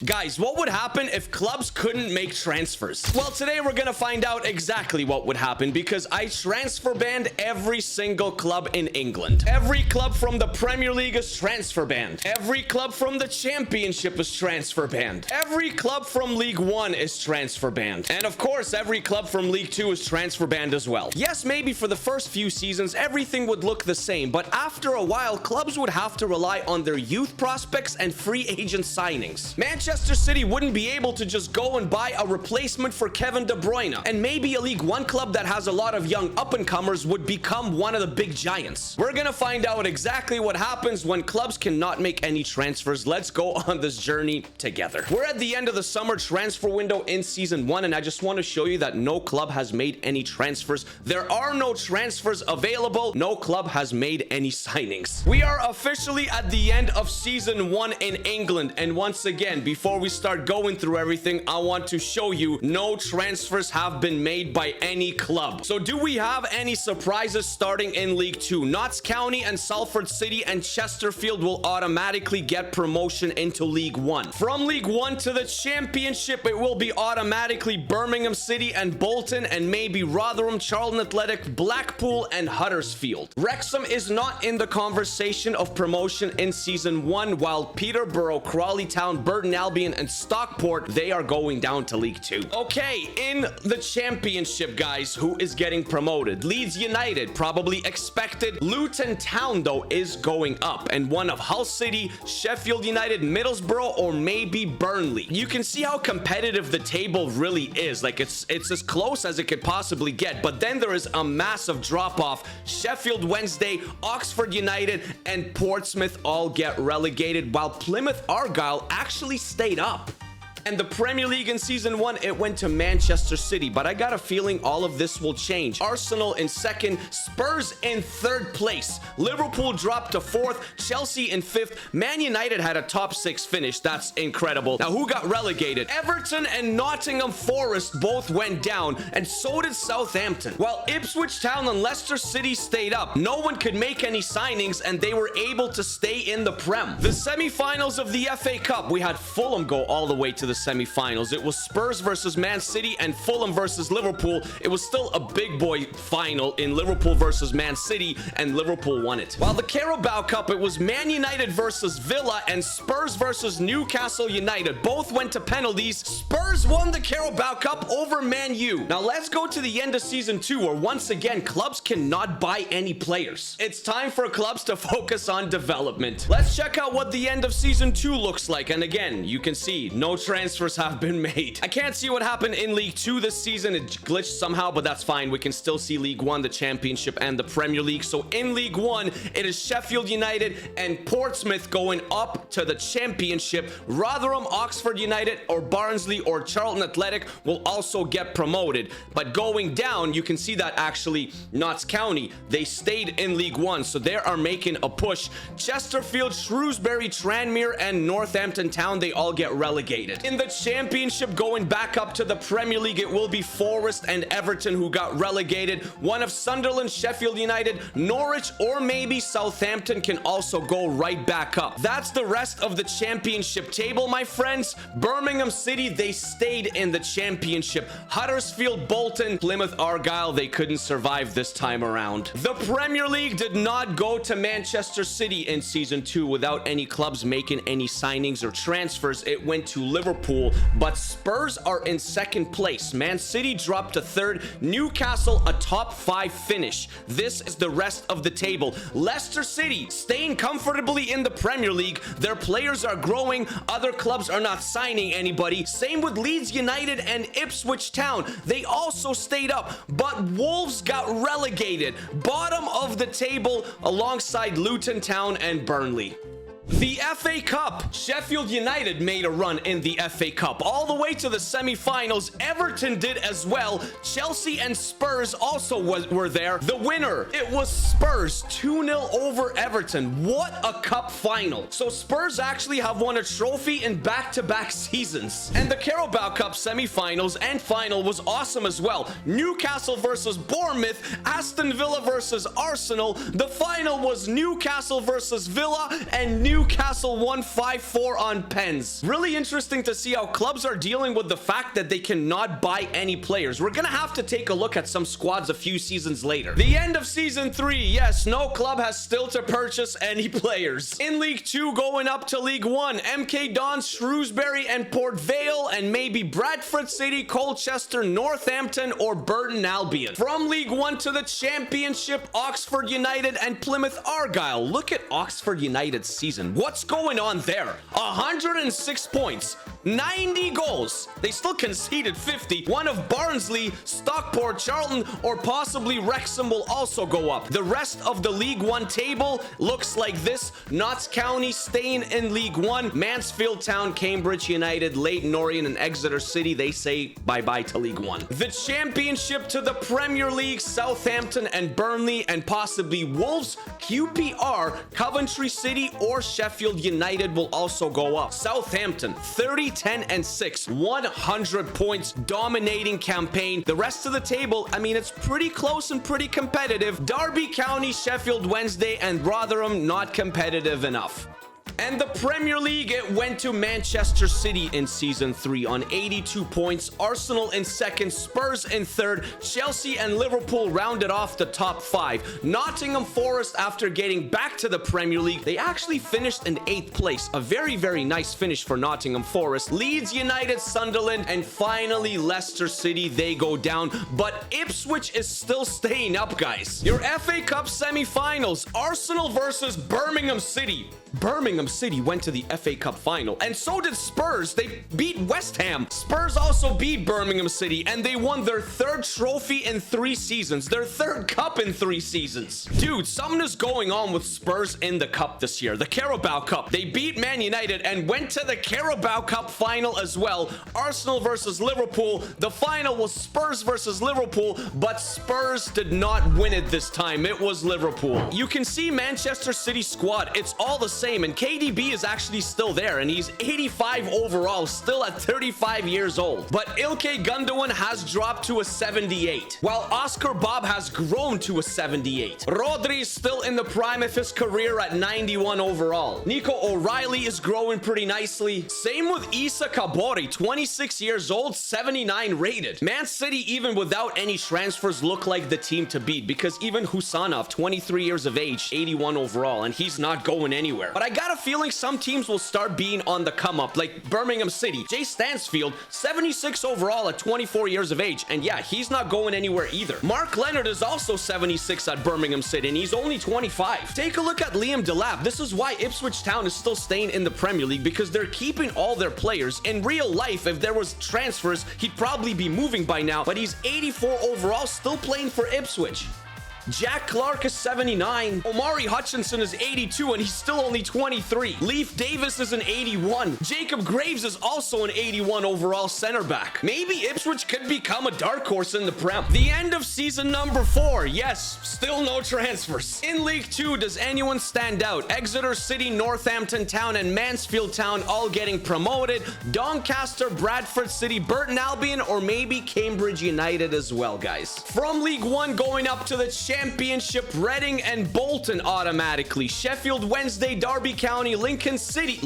Guys, what would happen if clubs couldn't make transfers? Well, today we're gonna find out exactly what would happen because I transfer banned every single club in England. Every club from the Premier League is transfer banned. Every club from the Championship is transfer banned. Every club from League One is transfer banned. And of course, every club from League Two is transfer banned as well. Yes, maybe for the first few seasons, everything would look the same, but after a while, clubs would have to rely on their youth prospects and free agent signings. Manchester City wouldn't be able to just go and buy a replacement for Kevin De Bruyne, and maybe a League One club that has a lot of young up-and-comers would become one of the big giants. We're gonna find out exactly what happens when clubs cannot make any transfers. Let's go on this journey together. We're at the end of the summer transfer window in season 1, and I just want to show you that no club has made any transfers. There are no transfers available. No club has made any signings. We are officially at the end of season 1 in England, and once again, before we start going through everything, I want to show you no transfers have been made by any club. So do we have any surprises starting in League 2? Notts County and Salford City and Chesterfield will automatically get promotion into League 1. From League 1 to the Championship, it will be automatically Birmingham City and Bolton, and maybe Rotherham, Charlton Athletic, Blackpool, and Huddersfield. Wrexham is not in the conversation of promotion in season 1, while Peterborough, Crawley Town, Burton Albion, and Stockport, they are going down to League 2. Okay, in the Championship, guys, who is getting promoted? Leeds United, probably expected. Luton Town, though, is going up, and one of Hull City, Sheffield United, Middlesbrough, or maybe Burnley. You can see how competitive the table really is. Like, it's as close as it could possibly get, but then there is a massive drop-off. Sheffield Wednesday, Oxford United, and Portsmouth all get relegated, while Plymouth Argyle actually stayed up. And the Premier League in season 1, it went to Manchester City, but I got a feeling all of this will change. Arsenal in 2nd, Spurs in 3rd place. Liverpool dropped to 4th, Chelsea in 5th. Man United had a top 6 finish. That's incredible. Now, who got relegated? Everton and Nottingham Forest both went down, and so did Southampton. While Ipswich Town and Leicester City stayed up, no one could make any signings, and they were able to stay in the Prem. The semi-finals of the FA Cup, we had Fulham go all the way to the semi-finals. It was Spurs versus Man City and Fulham versus Liverpool. It was still a big boy final in Liverpool versus Man City, and Liverpool won it. While the Carabao Cup, it was Man United versus Villa and Spurs versus Newcastle United. Both went to penalties. Spurs won the Carabao Cup over Man U. Now let's go to the end of season 2, where once again clubs cannot buy any players. It's time for clubs to focus on development. Let's check out what the end of season 2 looks like, and again, you can see no transfers have been made. I can't see what happened in League 2 this season. It glitched somehow, but that's fine. We can still see League 1, the Championship, and the Premier League. So in League 1, it is Sheffield United and Portsmouth going up to the Championship. Rotherham, Oxford United, or Barnsley, or Charlton Athletic will also get promoted. But going down, you can see that actually Notts County, they stayed in League 1, so they are making a push. Chesterfield, Shrewsbury, Tranmere, and Northampton Town, they all get relegated. In the Championship, going back up to the Premier League, it will be Forest and Everton who got relegated. One of Sunderland, Sheffield United, Norwich, or maybe Southampton can also go right back up. That's the rest of the Championship table, my friends. Birmingham City, they stayed in the Championship. Huddersfield, Bolton, Plymouth Argyle, they couldn't survive this time around. The Premier League did not go to Manchester City in season 2 without any clubs making any signings or transfers. It went to Liverpool, but Spurs are in 2nd place. Man City dropped to 3rd. Newcastle, a top 5 finish. This is the rest of the table. Leicester City staying comfortably in the Premier League. Their players are growing. Other clubs are not signing anybody. Same with Leeds United and Ipswich Town. They also stayed up, but Wolves got relegated. Bottom of the table alongside Luton Town and Burnley. The FA Cup. Sheffield United made a run in the FA Cup all the way to the semi-finals. Everton did as well. Chelsea and Spurs also were there. The winner, it was Spurs, 2-0 over Everton. What a cup final. So Spurs actually have won a trophy in back-to-back seasons. And the Carabao Cup semi-finals and final was awesome as well. Newcastle versus Bournemouth, Aston Villa versus Arsenal. The final was Newcastle versus Villa, and Newcastle won 5-4 on pens. Really interesting to see how clubs are dealing with the fact that they cannot buy any players. We're gonna have to take a look at some squads a few seasons later. The end of season 3. Yes, no club has still to purchase any players. In League 2, going up to League 1, MK Dons, Shrewsbury, and Port Vale, and maybe Bradford City, Colchester, Northampton, or Burton Albion. From League 1 to the Championship, Oxford United and Plymouth Argyle. Look at Oxford United's season. What's going on there? 106 points, 90 goals. They still conceded 50. One of Barnsley, Stockport, Charlton, or possibly Wrexham will also go up. The rest of the League 1 table looks like this. Notts County staying in League 1. Mansfield Town, Cambridge United, Leyton Orient, and Exeter City, they say bye-bye to League 1. The Championship to the Premier League, Southampton and Burnley, and possibly Wolves, QPR, Coventry City, or Sheffield United will also go up. Southampton, 30, 10, and 6. 100 points, dominating campaign. The rest of the table, I mean, it's pretty close and pretty competitive. Derby County, Sheffield Wednesday, and Rotherham, not competitive enough. And the Premier League, it went to Manchester City in Season 3 on 82 points. Arsenal in second, Spurs in third. Chelsea and Liverpool rounded off the top 5. Nottingham Forest, after getting back to the Premier League, they actually finished in 8th place. A very, very nice finish for Nottingham Forest. Leeds United, Sunderland, and finally Leicester City, they go down. But Ipswich is still staying up, guys. Your FA Cup semi-finals, Arsenal versus Birmingham City. Birmingham City went to the FA Cup final, and so did Spurs. They beat West Ham. Spurs also beat Birmingham City, and they won their 3rd trophy in 3 seasons, their 3rd cup in 3 seasons. Dude, something is going on with Spurs in the cup this year. The Carabao Cup. They beat Man United and went to the Carabao Cup final as well. Arsenal versus Liverpool. The final was Spurs versus Liverpool, but Spurs did not win it this time. It was Liverpool. You can see Manchester City squad. It's all the same, and KDB is actually still there, and he's 85 overall, still at 35 years old. But Ilkay Gundogan has dropped to a 78, while Oscar Bob has grown to a 78. Rodri is still in the prime of his career at 91 overall. Nico O'Reilly is growing pretty nicely. Same with Issa Kabori, 26 years old, 79 rated. Man City, even without any transfers, look like the team to beat, because even Husanov, 23 years of age, 81 overall, and he's not going anywhere. But I got a feeling some teams will start being on the come up, like Birmingham City. Jay Stansfield, 76 overall at 24 years of age, and yeah, he's not going anywhere either. Mark Leonard is also 76 at Birmingham City, and he's only 25. Take a look at Liam Delap. This is why Ipswich Town is still staying in the Premier League, because they're keeping all their players. In real life, if there was transfers, he'd probably be moving by now, but he's 84 overall, still playing for Ipswich. Jack Clark is 79. Omari Hutchinson is 82, and he's still only 23. Leif Davis is an 81. Jacob Graves is also an 81 overall center back. Maybe Ipswich could become a dark horse in the Prem. The end of season number 4. Yes, still no transfers. In League 2, does anyone stand out? Exeter City, Northampton Town, and Mansfield Town all getting promoted. Doncaster, Bradford City, Burton Albion, or maybe Cambridge United as well, guys. From League 1 going up to the Championship, Reading and Bolton automatically. Sheffield Wednesday, Derby County, Lincoln City,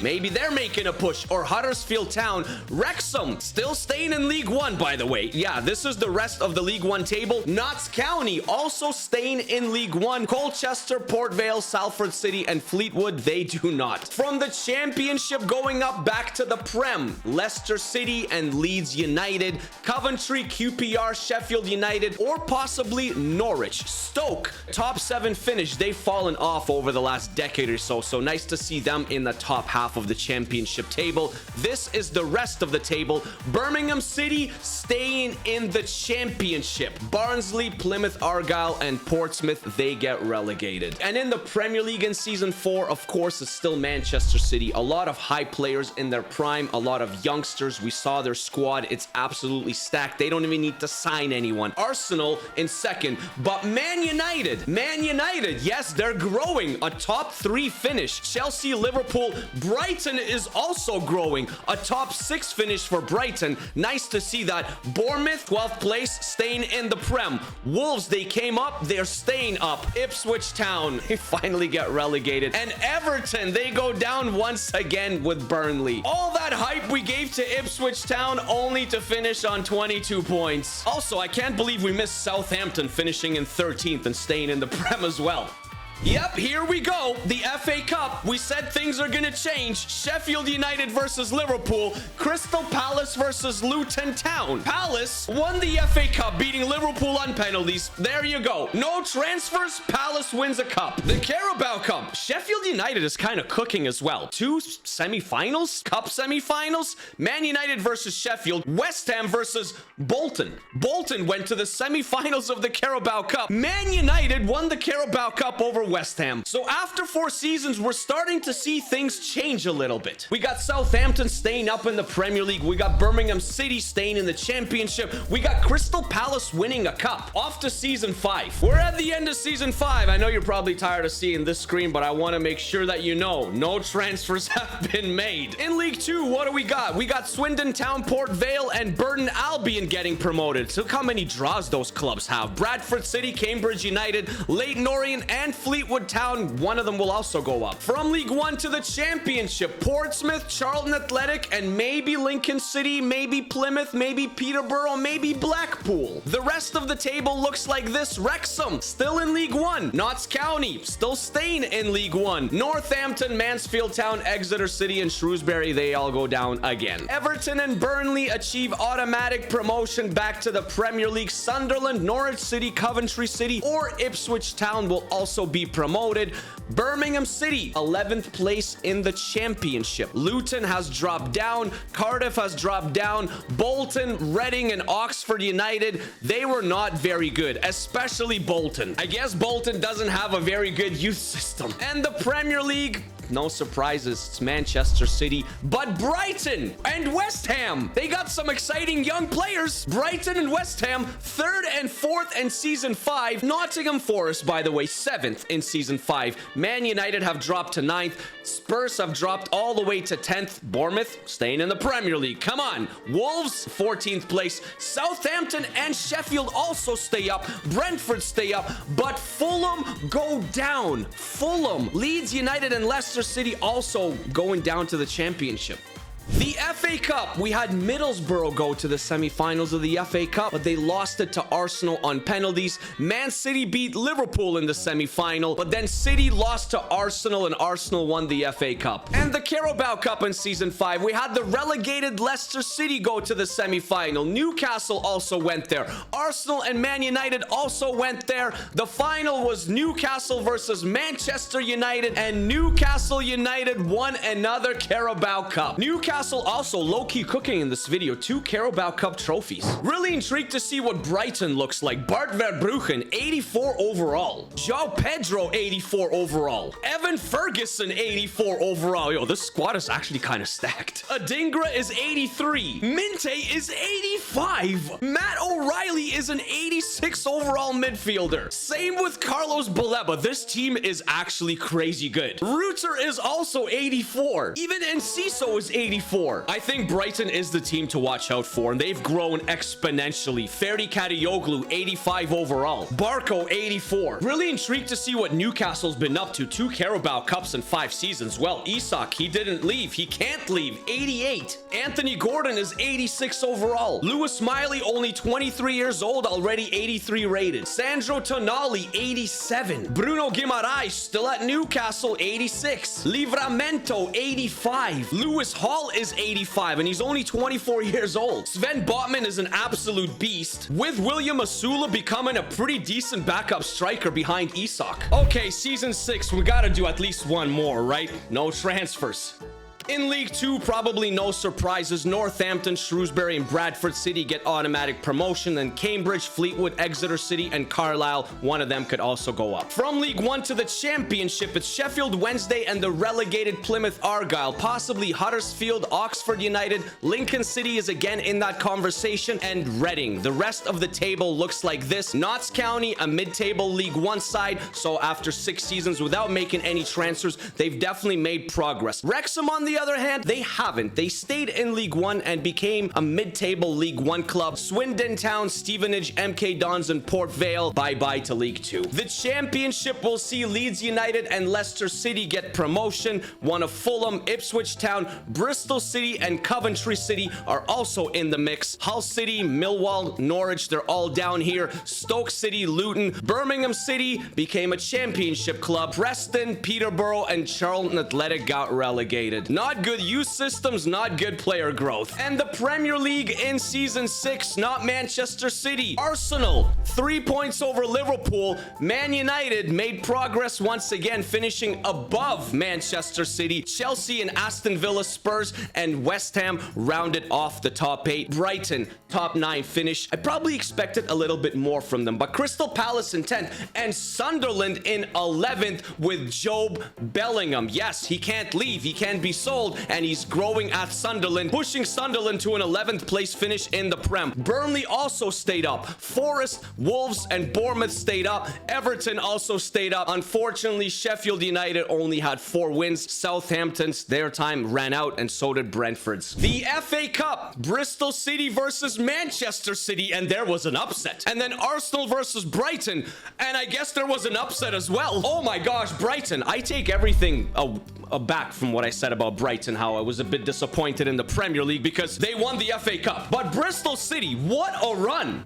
maybe they're making a push, or Huddersfield Town. Wrexham still staying in League 1, by the way. Yeah, this is the rest of the League 1 table. Notts County also staying in League 1. Colchester, Port Vale, Salford City, and Fleetwood, they do not. From the Championship going up back to the Prem, Leicester City and Leeds United, Coventry, QPR, Sheffield United, or possibly Norwich. Stoke, top 7 finish. They've fallen off over the last decade or so, so nice to see them in the top half of the Championship table. This is the rest of the table. Birmingham City staying in the Championship. Barnsley, Plymouth Argyle, and Portsmouth, they get relegated. And in the Premier League in Season 4, of course, it's still Manchester City. A lot of high players in their prime, a lot of youngsters. We saw their squad. It's absolutely stacked. They don't even need to sign anyone. Arsenal in second. But Man United, yes, they're growing. A top 3 finish. Chelsea, Liverpool, Brighton is also growing. A top 6 finish for Brighton. Nice to see that. Bournemouth, 12th place, staying in the Prem. Wolves, they came up, they're staying up. Ipswich Town, they finally get relegated. And Everton, they go down once again with Burnley. All that hype we gave to Ipswich Town only to finish on 22 points. Also, I can't believe we missed Southampton finishing in 13th and staying in the Prem as well. Yep, here we go. The FA Cup. We said things are going to change. Sheffield United versus Liverpool. Crystal Palace versus Luton Town. Palace won the FA Cup, beating Liverpool on penalties. There you go. No transfers. Palace wins a cup. The Carabao Cup. Sheffield United is kind of cooking as well. 2 semi-finals? Cup semi-finals? Man United versus Sheffield. West Ham versus Bolton. Bolton went to the semi-finals of the Carabao Cup. Man United won the Carabao Cup over West Ham. So after 4 seasons, we're starting to see things change a little bit. We got Southampton staying up in the Premier League. We got Birmingham City staying in the Championship. We got Crystal Palace winning a cup. Off to season 5. We're at the end of season 5. I know you're probably tired of seeing this screen, but I want to make sure that you know no transfers have been made. In League 2, what do we got? We got Swindon Town, Port Vale, and Burton Albion getting promoted. Look how many draws those clubs have. Bradford City, Cambridge United, Leyton Orient, and Fleetwood Town, one of them will also go up. From League 1 to the Championship, Portsmouth, Charlton Athletic, and maybe Lincoln City, maybe Plymouth, maybe Peterborough, maybe Blackpool. The rest of the table looks like this. Wrexham, still in League 1. Notts County, still staying in League 1. Northampton, Mansfield Town, Exeter City, and Shrewsbury, they all go down again. Everton and Burnley achieve automatic promotion back to the Premier League. Sunderland, Norwich City, Coventry City, or Ipswich Town will also be promoted. Birmingham City, 11th place in the Championship. Luton has dropped down. Cardiff has dropped down. Bolton, Reading, and Oxford United, they were not very good, especially Bolton. I guess Bolton doesn't have a very good youth system. And the Premier League, no surprises, it's Manchester City. But Brighton and West Ham, they got some exciting young players. Brighton and West Ham, 3rd and 4th in season 5. Nottingham Forest, by the way, 7th in season 5. Man United have dropped to 9th. Spurs have dropped all the way to 10th. Bournemouth staying in the Premier League. Come on. Wolves, 14th place. Southampton and Sheffield also stay up. Brentford stay up. But Fulham go down. Fulham, Leeds United, and Leicester City also going down to the Championship. The FA Cup, we had Middlesbrough go to the semi-finals of the FA Cup, but they lost it to Arsenal on penalties. Man City beat Liverpool in the semi-final, but then City lost to Arsenal and Arsenal won the FA Cup. And the Carabao Cup in season 5, we had the relegated Leicester City go to the semi-final. Newcastle also went there. Arsenal and Man United also went there. The final was Newcastle versus Manchester United, and Newcastle United won another Carabao Cup. Newcastle also low-key cooking in this video. 2 Carabao Cup trophies. Really intrigued to see what Brighton looks like. Bart Verbruggen, 84 overall. João Pedro, 84 overall. Evan Ferguson, 84 overall. Yo, this squad is actually kind of stacked. Adingra is 83. Minte is 85. Matt O'Reilly is an 86 overall midfielder. Same with Carlos Baleba. This team is actually crazy good. Reuter is also 84. Even Enciso is 84. I think Brighton is the team to watch out for, and they've grown exponentially. Ferdi Kadioglu, 85 overall. Barco, 84. Really intrigued to see what Newcastle's been up to. 2 Carabao Cups in 5 seasons. Well, Isak, he didn't leave. He can't leave. 88. Anthony Gordon is 86 overall. Lewis Miley, only 23 years old, already 83 rated. Sandro Tonali, 87. Bruno Guimaraes, still at Newcastle, 86. Livramento, 85. Lewis Hall is 85, and he's only 24 years old. Sven Botman is an absolute beast, with William Asula becoming a pretty decent backup striker behind Isak. Okay, season 6, we gotta do at least one more, right? No transfers. In League 2, probably no surprises. Northampton, Shrewsbury, and Bradford City get automatic promotion, and Cambridge, Fleetwood, Exeter City, and Carlisle, one of them could also go up. From League 1 to the Championship, it's Sheffield Wednesday and the relegated Plymouth Argyle, possibly Huddersfield, Oxford United, Lincoln City is again in that conversation, and Reading. The rest of the table looks like this. Notts County, a mid-table League 1 side, so after 6 seasons without making any transfers, they've definitely made progress. Wrexham, on the other hand, they haven't. They stayed in League 1 and became a mid-table League 1 club. Swindon Town, Stevenage, MK Dons, and Port Vale, bye-bye to League 2. The Championship will see Leeds United and Leicester City get promotion. One of Fulham, Ipswich Town, Bristol City, and Coventry City are also in the mix. Hull City, Millwall, Norwich, they're all down here. Stoke City, Luton, Birmingham City became a Championship club. Preston, Peterborough, and Charlton Athletic got relegated. Not good youth systems, not good player growth. And the Premier League in Season 6, not Manchester City. Arsenal, 3 points over Liverpool. Man United made progress once again, finishing above Manchester City. Chelsea and Aston Villa, Spurs, and West Ham rounded off the top 8. Brighton, top 9 finish. I probably expected a little bit more from them, but Crystal Palace in 10th and Sunderland in 11th with Job Bellingham. Yes, he can't leave, he can be sold, and he's growing at Sunderland, pushing Sunderland to an 11th place finish in the Prem. Burnley also stayed up. Forest, Wolves, and Bournemouth stayed up. Everton also stayed up. Unfortunately, Sheffield United only had 4 wins. Southampton's, their time ran out, and so did Brentford's. The FA Cup, Bristol City versus Manchester City, and there was an upset. And then Arsenal versus Brighton, and I guess there was an upset as well. Oh my gosh, Brighton. I take everything back from what I said about Brighton, how I was a bit disappointed in the Premier League because they won the FA Cup. But Bristol City, what a run.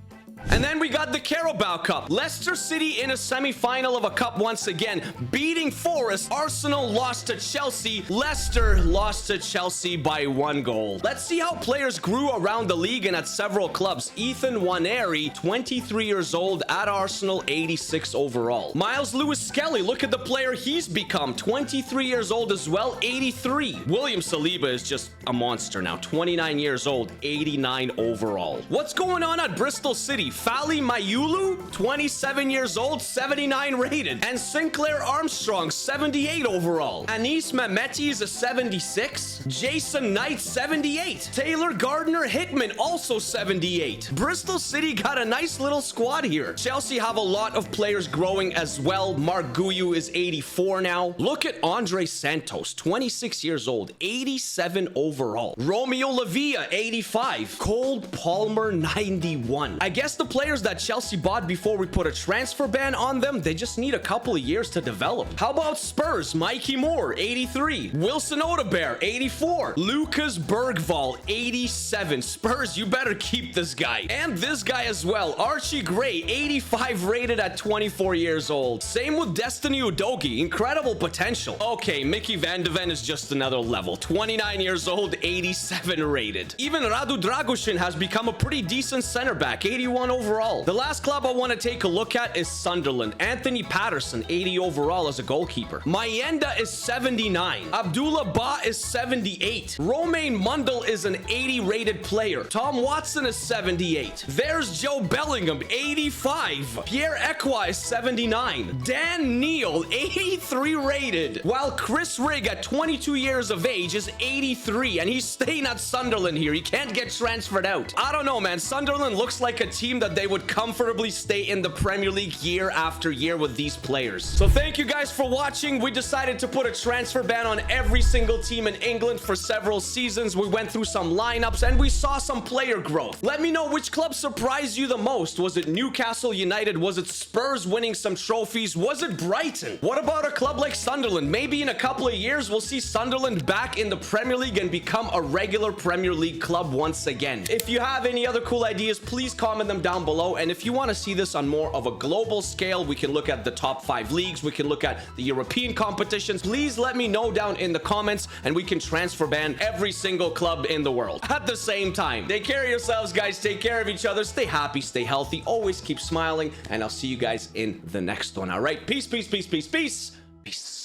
And then we got the Carabao Cup. Leicester City in a semi-final of a cup once again, beating Forest. Arsenal lost to Chelsea. Leicester lost to Chelsea by 1 goal. Let's see how players grew around the league and at several clubs. Ethan Nwaneri, 23 years old at Arsenal, 86 overall. Miles Lewis-Skelly, look at the player he's become. 23 years old as well, 83. William Saliba is just a monster now. 29 years old, 89 overall. What's going on at Bristol City? Fali Mayulu, 27 years old, 79 rated. And Sinclair Armstrong, 78 overall. Anis Mehmeti is a 76. Jason Knight, 78. Taylor Gardner-Hickman, also 78. Bristol City got a nice little squad here. Chelsea have a lot of players growing as well. Mark Guyu is 84 now. Look at Andre Santos, 26 years old, 87 overall. Romeo Lavia, 85. Cole Palmer, 91. I guess the players that Chelsea bought before we put a transfer ban on them, they just need a couple of years to develop. How about Spurs? Mikey Moore, 83. Wilson Odebear, 84. Lucas Bergvall, 87. Spurs, you better keep this guy. And this guy as well. Archie Gray, 85 rated at 24 years old. Same with Destiny Udogie. Incredible potential. Okay, Mickey Van de Ven is just another level. 29 years old, 87 rated. Even Radu Dragushin has become a pretty decent center back, 81 overall. The last club I want to take a look at is Sunderland. Anthony Patterson, 80 overall as a goalkeeper. Mayenda is 79. Abdullah Ba is 78. Romain Mundle is an 80 rated player. Tom Watson is 78. There's Joe Bellingham, 85. Pierre Ekwa is 79. Dan Neal, 83 rated. While Chris Rigg at 22 years of age is 83, and he's staying at Sunderland here. He can't get transferred out. I don't know, man. Sunderland looks like a team that they would comfortably stay in the Premier League year after year with these players. So thank you guys for watching. We decided to put a transfer ban on every single team in England for several seasons. We went through some lineups and we saw some player growth. Let me know which club surprised you the most. Was it Newcastle United? Was it Spurs winning some trophies? Was it Brighton? What about a club like Sunderland? Maybe in a couple of years we'll see Sunderland back in the Premier League and become a regular Premier League club once again. If you have any other cool ideas, please comment them down below. And if you want to see this on more of a global scale, we can look at the top 5 leagues, we can look at the European competitions. Please let me know down in the comments and we can transfer ban every single club in the world at the same time. Take care of yourselves, guys. Take care of each other. Stay happy, stay healthy, always keep smiling, and I'll see you guys in the next one. All right, peace, peace, peace, peace, peace, peace.